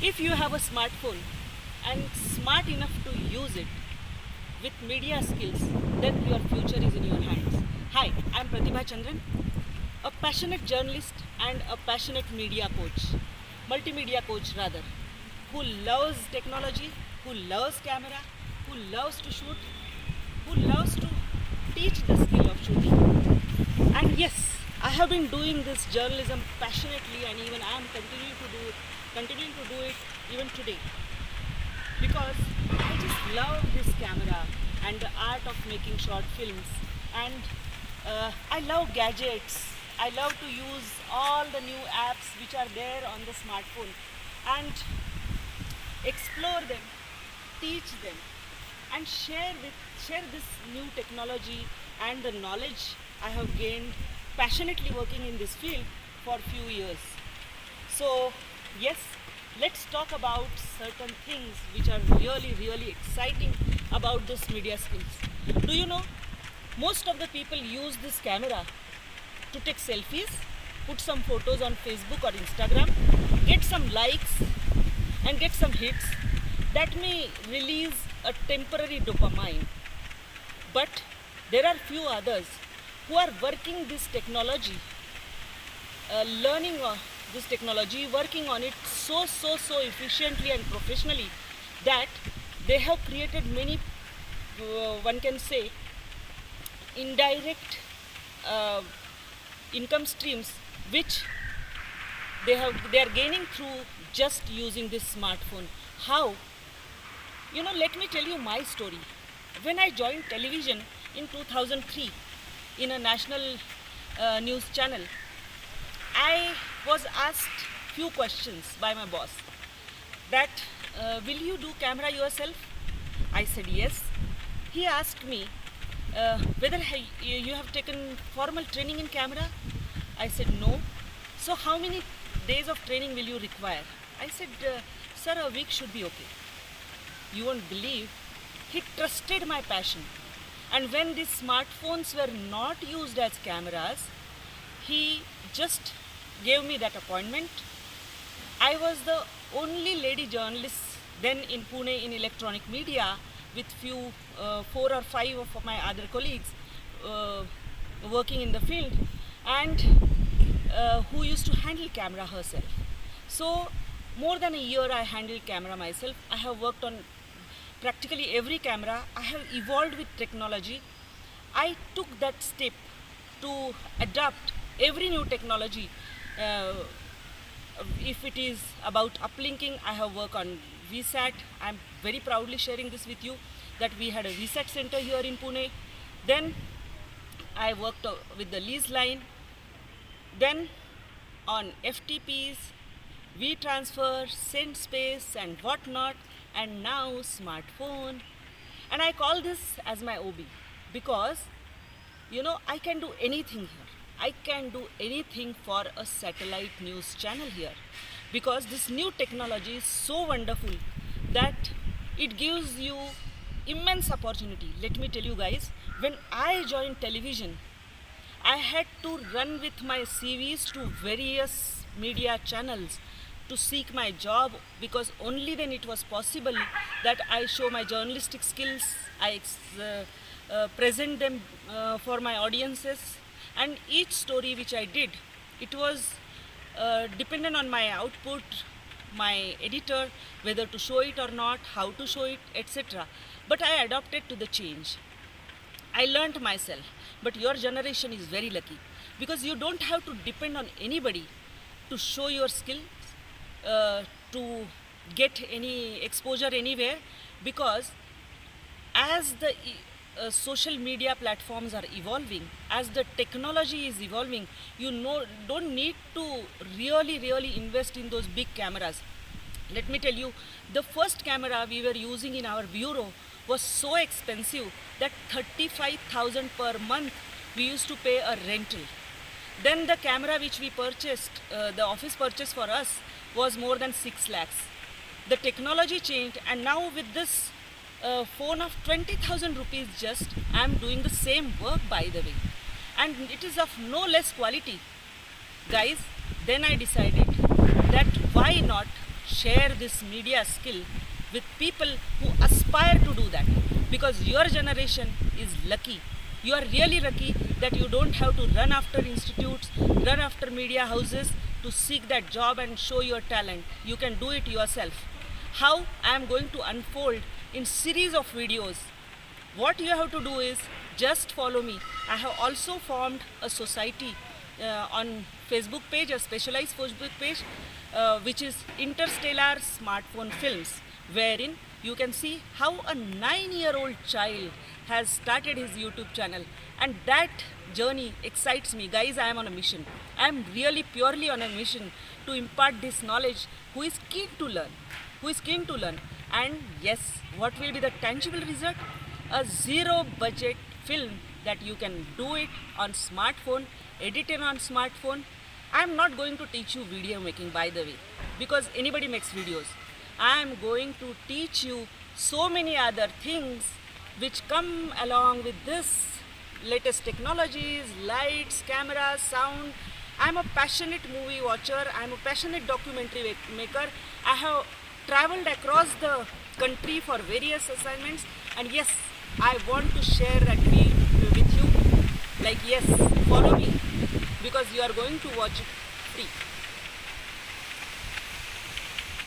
If you have a smartphone and smart enough to use it with media skills, then your future is in your hands. Hi, I'm Pratibha Chandran, a passionate journalist and a passionate media coach, multimedia coach rather, who loves technology, who loves camera, who loves to shoot, who loves to teach the skill of shooting. And yes, I have been doing this journalism passionately, and even I am continuing to do it even today, because I just love this camera and the art of making short films, and I love gadgets. I love to use all the new apps which are there on the smartphone and explore them, teach them, and share this new technology and the knowledge I have gained passionately working in this field for few years. So yes, let's talk about certain things which are really exciting about this media skills. Do you know, most of the people use this camera to take selfies, put some photos on Facebook or Instagram, get some likes and get some hits that may release a temporary dopamine. But there are few others who are working this technology, learning this technology, working on it so efficiently and professionally that they have created many, one can say, indirect income streams which they are gaining through just using this smartphone. How? You know, let me tell you my story. When I joined television in 2003 in a national news channel, I was asked few questions by my boss that will you do camera yourself? I said yes. He asked me whether you have taken formal training in camera. I said no. So how many days of training will you require? I said, sir, a week should be okay. You won't believe, he trusted my passion. And when these smartphones were not used as cameras, he just gave me that appointment. I was the only lady journalist then in Pune in electronic media, with few 4 or 5 of my other colleagues working in the field, and who used to handle camera herself. So more than a year I handled camera myself. I have worked on practically every camera. I have evolved with technology. I took that step to adapt every new technology. If it is about uplinking, I have worked on VSAT. I'm very proudly sharing this with you that we had a VSAT center here in Pune. Then I worked with the lease line. Then on FTPs, V-transfer, send space and whatnot, and now smartphone. And I call this as my OB because, you know, I can do anything here. I can do anything for a satellite news channel here, because this new technology is so wonderful that it gives you immense opportunity. Let me tell you guys, when I joined television, I had to run with my CVs to various media channels to seek my job, because only then it was possible that I show my journalistic skills, I present them for my audiences, and each story which I did, it was dependent on my output, my editor, whether to show it or not, how to show it, etc. But I adapted to the change. I learned myself. But your generation is very lucky, because you don't have to depend on anybody to show your skills, to get any exposure anywhere, because as the social media platforms are evolving, as the technology is evolving, you know, don't need to really invest in those big cameras. Let me tell you, the first camera we were using in our bureau was so expensive that 35,000 per month we used to pay a rental. Then the camera which we purchased, the office purchased for us, was more than 6 lakhs. The technology changed, and now with this phone of 20,000 rupees just, I am doing the same work, by the way. And it is of no less quality. Guys, then I decided that why not share this media skill with people who aspire to do that, because your generation is lucky. You are really lucky that you don't have to run after institutes, run after media houses to seek that job and show your talent. You can do it yourself. How? I am going to unfold in series of videos. What you have to do is just follow me. I have also formed a society on Facebook page, a specialized Facebook page, which is Interstellar Smartphone Films, wherein you can see how a 9-year-old child has started his YouTube channel, and that journey excites me. Guys, I am on a mission. I am really purely on a mission to impart this knowledge who is keen to learn, And yes, what will be the tangible result? A zero budget film that you can do it on smartphone, edit it on smartphone. I am not going to teach you video making, by the way, because anybody makes videos. I am going to teach you so many other things which come along with this latest technologies, lights, cameras, sound. I am a passionate movie watcher. I am a passionate documentary maker. I have traveled across the country for various assignments, and yes, I want to share that with you. Like, yes, follow me, because you are going to watch it free.